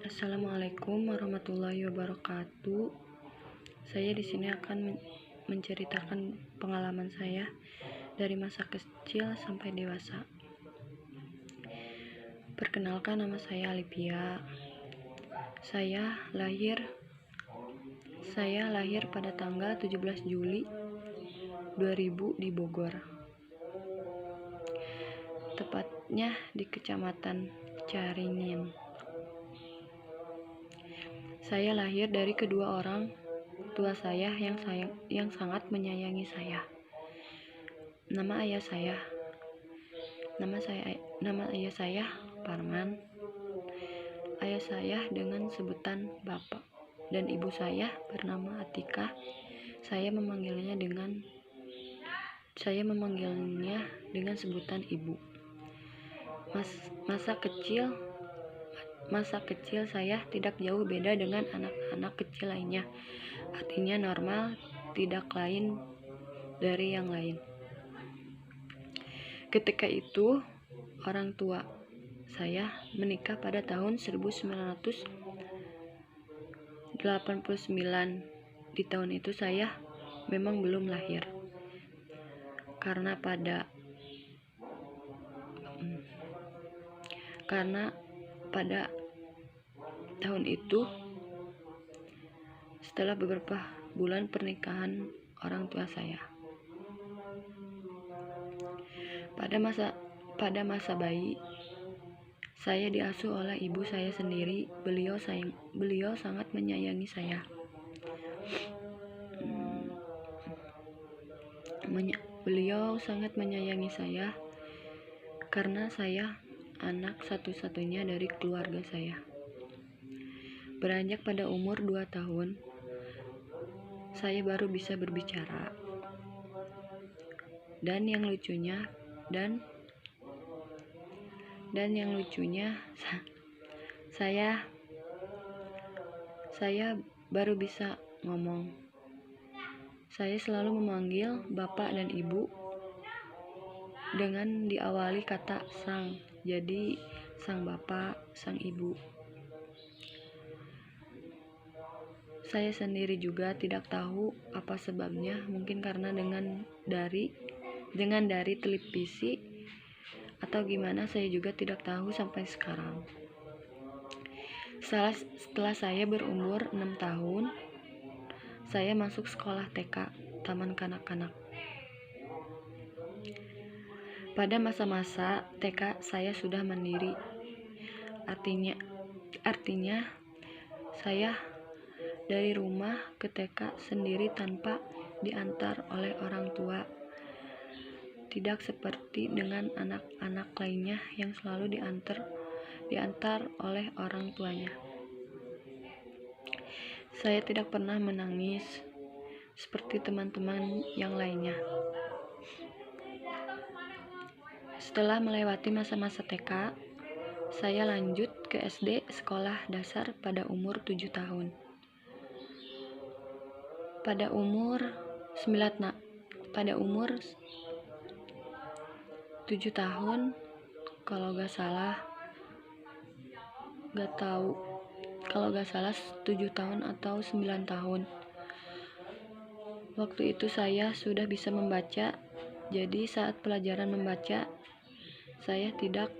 Assalamualaikum warahmatullahi wabarakatuh. Saya di sini akan menceritakan pengalaman saya dari masa kecil sampai dewasa. Perkenalkan, nama saya Alipia. Saya lahir pada tanggal 17 Juli 2000 di Bogor. Tepatnya di Kecamatan Caringin. Saya lahir dari kedua orang tua saya yang sangat menyayangi saya. Nama ayah saya Parman. Ayah saya dengan sebutan Bapak dan ibu saya bernama Atika. Saya memanggilnya dengan sebutan ibu. Masa kecil saya tidak jauh beda dengan anak-anak kecil lainnya. Artinya normal, tidak lain dari yang lain. Ketika itu, orang tua saya menikah pada tahun 1989. Di tahun itu saya memang belum lahir. Karena pada tahun itu, setelah beberapa bulan pernikahan orang tua saya, pada masa bayi, saya diasuh oleh ibu saya sendiri. Beliau sangat menyayangi saya. Beliau sangat menyayangi saya karena saya anak satu-satunya dari keluarga saya. Beranjak pada umur 2 tahun, saya baru bisa berbicara. Dan yang lucunya saya baru bisa ngomong. Saya selalu memanggil bapak dan ibu dengan diawali kata sang. Jadi sang bapak, sang ibu. Saya sendiri juga tidak tahu apa sebabnya, mungkin karena dengan dari televisi atau gimana, saya juga tidak tahu sampai sekarang. Setelah saya berumur 6 tahun, saya masuk sekolah TK, Taman Kanak-kanak. Pada masa-masa TK saya sudah mandiri. Artinya saya dari rumah ke TK sendiri tanpa diantar oleh orang tua. Tidak seperti dengan anak-anak lainnya yang selalu diantar oleh orang tuanya. Saya tidak pernah menangis seperti teman-teman yang lainnya. Setelah melewati masa-masa TK, saya lanjut ke SD, sekolah dasar, pada umur 7 tahun. Pada umur 7 tahun, kalau gak salah 7 tahun atau 9 tahun. Waktu itu saya sudah bisa membaca. Jadi saat pelajaran membaca, saya tidak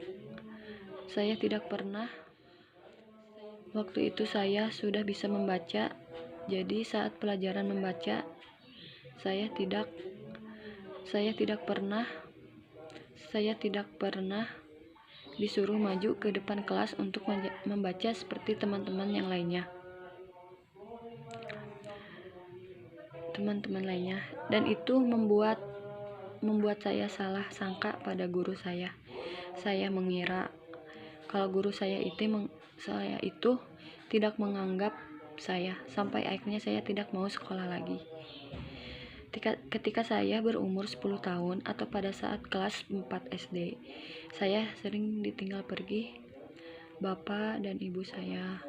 pernah. Waktu itu saya sudah bisa membaca. Jadi saat pelajaran membaca, saya tidak pernah disuruh maju ke depan kelas untuk membaca seperti teman-teman lainnya. Dan itu membuat saya salah sangka pada guru saya. Saya mengira kalau guru saya itu tidak menganggap saya, sampai akhirnya saya tidak mau sekolah lagi. Ketika saya berumur 10 tahun atau pada saat kelas 4 SD, saya sering ditinggal pergi bapak dan ibu saya.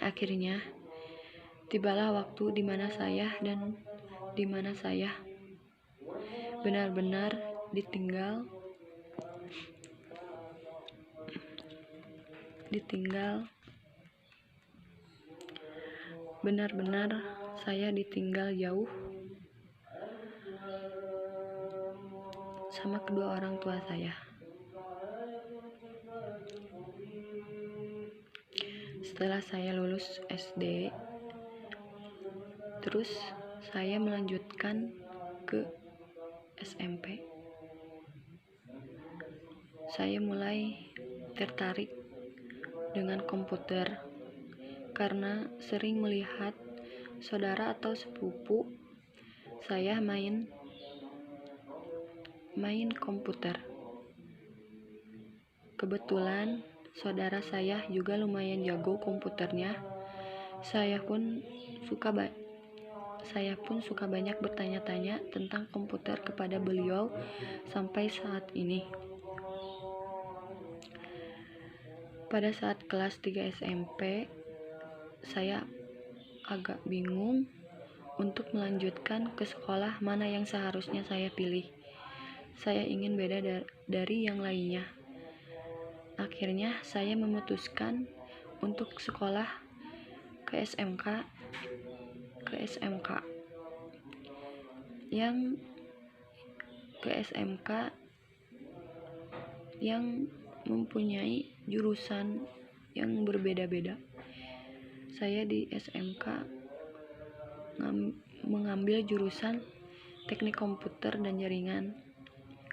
Akhirnya tibalah waktu di mana saya benar-benar ditinggal ditinggal. Benar-benar saya ditinggal jauh sama kedua orang tua saya. Setelah saya lulus SD, terus saya melanjutkan ke SMP. Saya mulai tertarik dengan komputer karena sering melihat saudara atau sepupu saya main komputer. Kebetulan saudara saya juga lumayan jago komputernya. Saya pun suka banyak bertanya-tanya tentang komputer kepada beliau sampai saat ini. Pada saat kelas 3 SMP, saya agak bingung untuk melanjutkan ke sekolah mana yang seharusnya saya pilih. Saya ingin beda dari yang lainnya. Akhirnya saya memutuskan untuk sekolah ke SMK yang mempunyai jurusan yang berbeda-beda. Saya di SMK mengambil jurusan teknik komputer dan jaringan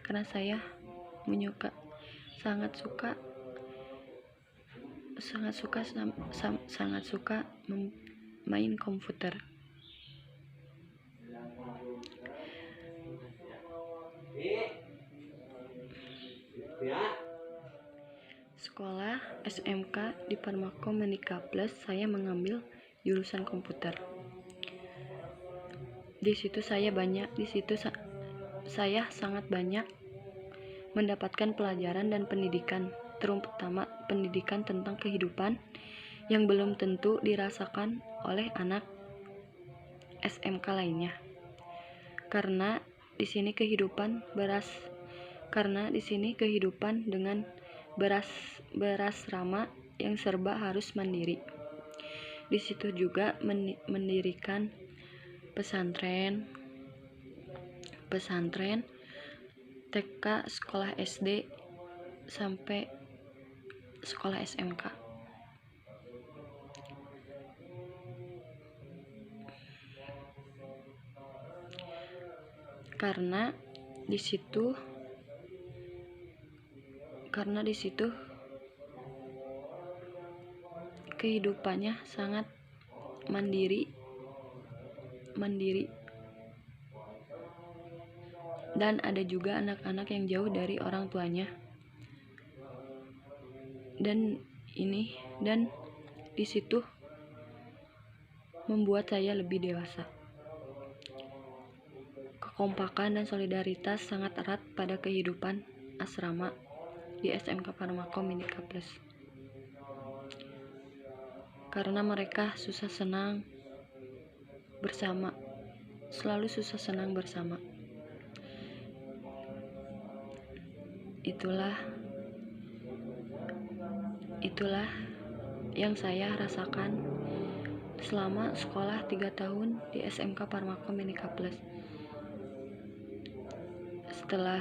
karena saya sangat suka main komputer. Sekolah SMK di Parmakom Menika Plus, saya mengambil jurusan komputer. Di situ saya sangat banyak mendapatkan pelajaran dan pendidikan, terutama pendidikan tentang kehidupan yang belum tentu dirasakan oleh anak SMK lainnya. Karena di sini kehidupan dengan berasrama yang serba harus mandiri. Di situ juga mendirikan pesantren, TK, sekolah SD, sampai sekolah SMK. Karena di situ kehidupannya sangat mandiri dan ada juga anak-anak yang jauh dari orang tuanya. Dan di situ membuat saya lebih dewasa. Kekompakan dan solidaritas sangat erat pada kehidupan asrama di SMK Parmakom Menika Plus. Karena mereka selalu susah senang bersama. Itulah yang saya rasakan selama sekolah 3 tahun di SMK Parmakom Menika Plus. Setelah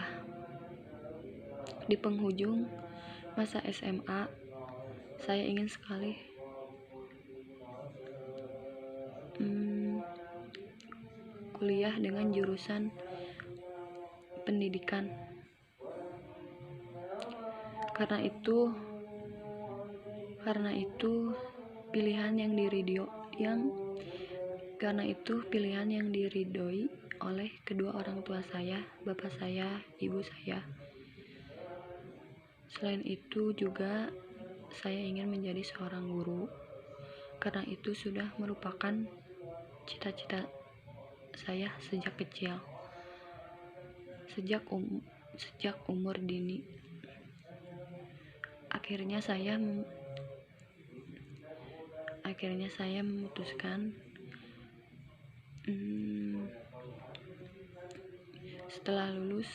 di penghujung masa SMA, saya ingin sekali kuliah dengan jurusan pendidikan. Karena itu pilihan yang diridhoi oleh kedua orang tua saya, bapak saya, ibu saya. Selain itu juga saya ingin menjadi seorang guru, karena itu sudah merupakan cita-cita saya sejak kecil, sejak umur dini. Akhirnya saya memutuskan setelah lulus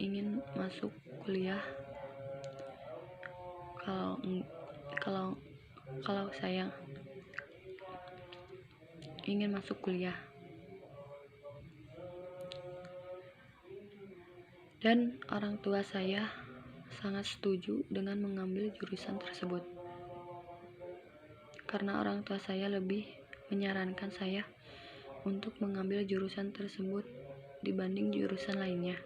ingin masuk kuliah. kalau kalau saya ingin masuk kuliah. Dan orang tua saya sangat setuju dengan mengambil jurusan tersebut. Karena orang tua saya lebih menyarankan saya untuk mengambil jurusan tersebut dibanding jurusan lainnya.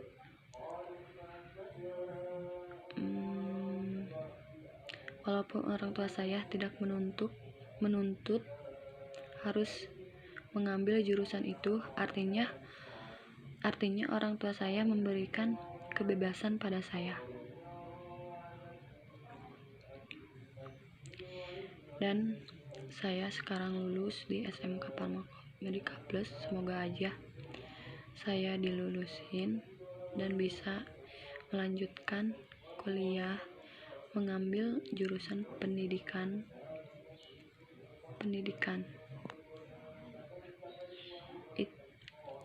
Walaupun orang tua saya tidak menuntut harus mengambil jurusan itu, artinya orang tua saya memberikan kebebasan pada saya. Dan saya sekarang lulus di SMK Pharmako Medica Plus. Semoga aja saya dilulusin dan bisa melanjutkan kuliah mengambil jurusan pendidikan.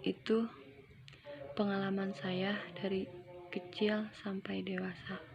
Itu pengalaman saya dari kecil sampai dewasa.